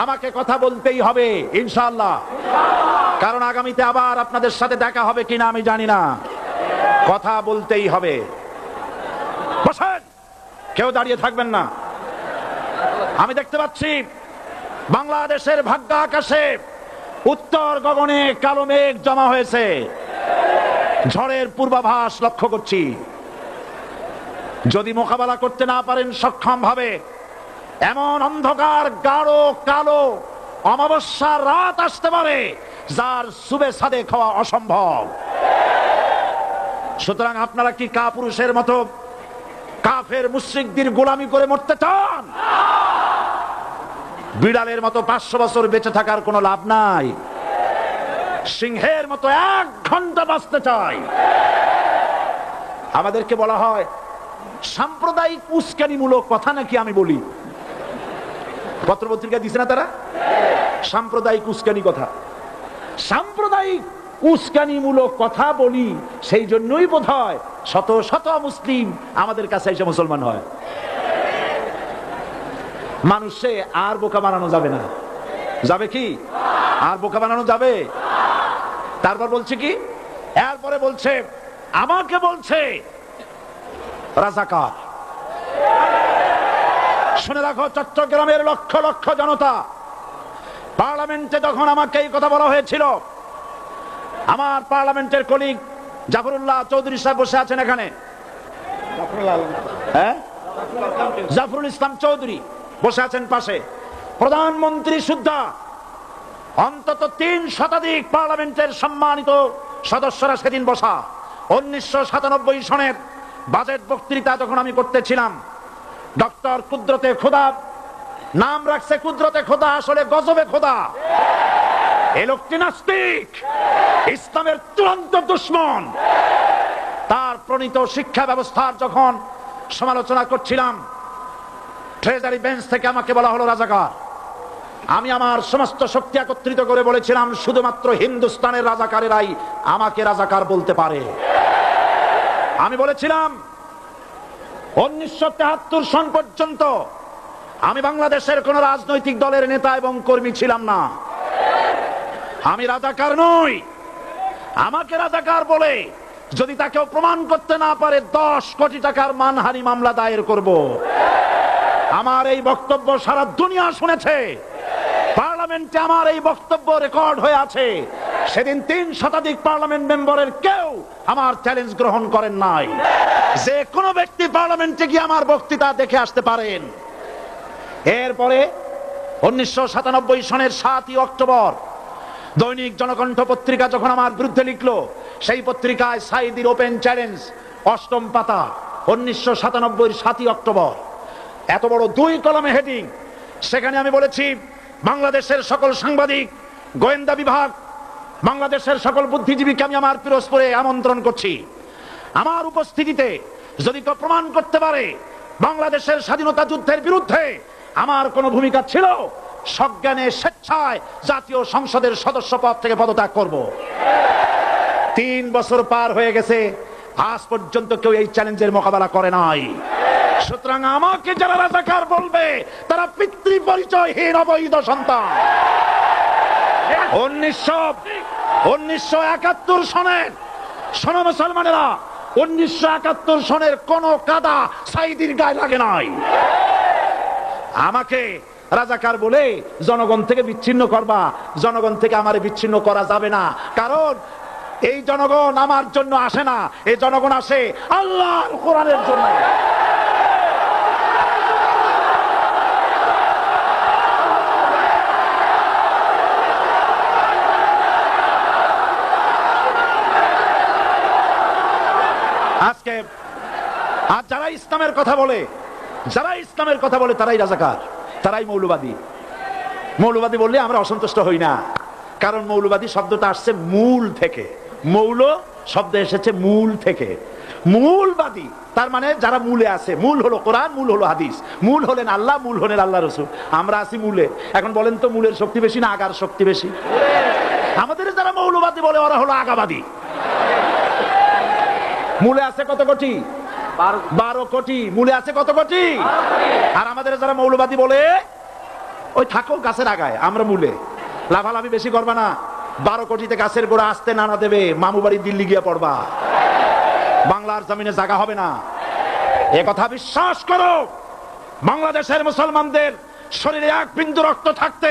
আমাকে কথা বলতেই হবে ইনশাআল্লাহ, কারণ আগামীতে আবার আপনাদের সাথে দেখা হবে কিনা আমি জানি না। কথা বলতেই হবে। বসেন, কেউ দাঁড়িয়ে থাকবেন না। আমি দেখতে পাচ্ছি বাংলাদেশের ভাগ্য আকাশে উত্তর গগনে কালো মেঘ জমা হয়েছে, ঝড়ের পূর্বাভাস লক্ষ্য করছি। যদি মোকাবেলা করতে না পারেন সক্ষম ভাবে, এমন অন্ধকার গাঢ় কালো অমাবস্যার রাত আসতে পারে যার সুবে সাদে খাওয়া অসম্ভব। সুতরাং আপনারা কি কাপুরুষের মতো কাফের মুশরিকদের গোলামি করে মরতে চান? বিড়ালের মতো 500 বছর বেঁচে থাকার কোনো লাভ নাই। সিংহের মতো 1 ঘন্টা বাঁচতে চাই। আমাদেরকে বলা হয় সাম্প্রদায়িক উস্কানিমূলক কথা নাকি আমি বলি। পত্রপত্রিকা দিছে না তারা? সাম্প্রদায়িক উস্কানি কথা, সাম্প্রদায়িক উস্কানিমূলক কথা বলি, সেই জন্যই বোধহয় শত শত মুসলিম আমাদের কাছে এসে মুসলমান হয়। মানুষে আর বোকা বানানো যাবে না। যাবে কি? আর বোকা বানানো যাবে? তারপর বলছে কি? এরপরে বলছে, আমাকে বলছে রাজাকার। শুনে রাখো চট্টগ্রামের লক্ষ লক্ষ জনতা, পার্লামেন্টে যখন আমাকে এই কথা বলা হয়েছিল, আমার পার্লামেন্টের কলিগ জাফরুল্লাহ চৌধুরী সাহেব বসে আছেন এখানে, হ্যাঁ, জাফরুল ইসলাম চৌধুরী বসে আছেন পাশে, প্রধানমন্ত্রী সুদ্ধা, অন্তত 3 শতাধিক পার্লামেন্টের সম্মানিত সদস্যরা সেদিন বসা। 1997 সনের বাজেট বক্তৃতা যখন আমি করতেছিলাম, ডক্টর কুদরতে খোদা, নাম রাখছে কুদরতে খোদা, আসলে গজবে খোদা। এই লোকটি নাস্তিক, ইসলামের চূড়ান্ত দুশমন। তার প্রণীত শিক্ষা ব্যবস্থার যখন সমালোচনা করছিলাম, ট্রেজারি বেঞ্চ থেকে আমাকে বলা হলো রাজাকার। আমি আমার সমস্ত শক্তি একত্রিত করে বলেছিলাম, শুধুমাত্র হিন্দুস্তানের রাজাকারেরাই আমাকে রাজাকার বলতে পারে। আমি বলেছিলাম 1973 সন পর্যন্ত আমি বাংলাদেশের কোন রাজনৈতিক দলের নেতা এবং কর্মী ছিলাম না। আমি রাজাকার নই। আমাকে রাজাকার বলে যদি তাকেও প্রমাণ করতে না পারে 10 কোটি টাকার মানহানি মামলা দায়ের করব। আমার এই বক্তব্য সারা দুনিয়া শুনেছে। পার্লামেন্টে আমার এই বক্তব্য রেকর্ড হয়ে আছে। সেদিন 3 শতাধিক পার্লামেন্ট মেম্বারের কেউ আমার চ্যালেঞ্জ গ্রহণ করেন নাই। যে কোনো ব্যক্তি পার্লামেন্টে গিয়ে আমার বক্তৃতা দেখে আসতে পারেন। এরপরে 1997 সনের 7ই অক্টোবর দৈনিক জনকণ্ঠ পত্রিকা যখন আমার বিরুদ্ধে লিখলো, সেই পত্রিকায় সাইদির ওপেন চ্যালেঞ্জ 8ম পাতা, 1997 7ই অক্টোবর, এত বড় 2 কলমে হেডিং। সেখানে আমি বলেছি, বাংলাদেশের সকল সাংবাদিক, গোয়েন্দা বিভাগ, বাংলাদেশের সকল বুদ্ধিজীবীকে আমি আমার পিরোজপুরে আমন্ত্রণ করছি। আমার উপস্থিতিতে যদি কেউ প্রমাণ করতে পারে বাংলাদেশের স্বাধীনতা যুদ্ধের বিরুদ্ধে আমার কোনো ভূমিকা ছিল, সজ্ঞানে স্বেচ্ছায় জাতীয় সংসদের সদস্য পদ থেকে পদত্যাগ করব। 3 বছর পার হয়ে গেছে, আজ পর্যন্ত কেউ এই চ্যালেঞ্জের মোকাবেলা করে নাই। সুতরাং আমাকে যারা রাজাকার বলবে তারা পিতৃ পরিচয়হীন অবৈধ সন্তান। 1971 সনের, শোনো মুসলমানেরা, 1971 সনের কোন কাদা সাইদির গায়ে লাগে নাই। আমাকে রাজাকার বলে জনগণ থেকে বিচ্ছিন্ন করবা, জনগণ থেকে আমারে বিচ্ছিন্ন করা যাবে না। কারণ এই জনগণ আমার জন্য আসে না, এই জনগণ আসে আল্লাহর কোরআনের জন্য। আজকে আর যারা ইসলামের কথা বলে, তারাই রাজাকার, তারাই মৌলবাদী। মৌলবাদী বললে আমরা অসন্তুষ্ট হই না, কারণ মৌলবাদী শব্দটা আসছে মূল থেকে। মৌল শব্দ এসেছে মূল থেকে। মূলবাদী তার মানে যারা মূলে আছে। মূল হলো কোরআন, মূল হলো হাদিস, মূল হলেন আল্লাহ, মূল হলেন আল্লাহ রসুল। আমরা আছি মূলে। এখন বলেন তো, মূলের শক্তি বেশি না আগার শক্তি বেশি? আমাদের যারা মৌলবাদী বলে ওরা হলো আগাবাদী। মূলে আছে কত কোটি? 12 কোটি। মূলে আছে কত কোটি? আর আমাদের যারা মৌলবাদী বলে ওই থাকো গাছের আগায়, আমরা মূলে। লাফালাফি বেশি করবা না, 12 কোটিতে গাছের গোড়া আসতে নানা দেবে, মামু বাড়ি দিল্লি গিয়ে পড়বা, বাংলার জমিনে জায়গা হবে না। এ কথা বিশ্বাস করো। বাংলাদেশের মুসলমানদের শরীরে এক বিন্দু রক্ত থাকতে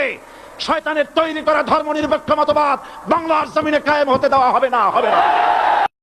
শয়তানের তৈরি করা ধর্মনিরপেক্ষ মতবাদ বাংলার জমিনে কায়েম হতে দেওয়া হবে না, হবে না।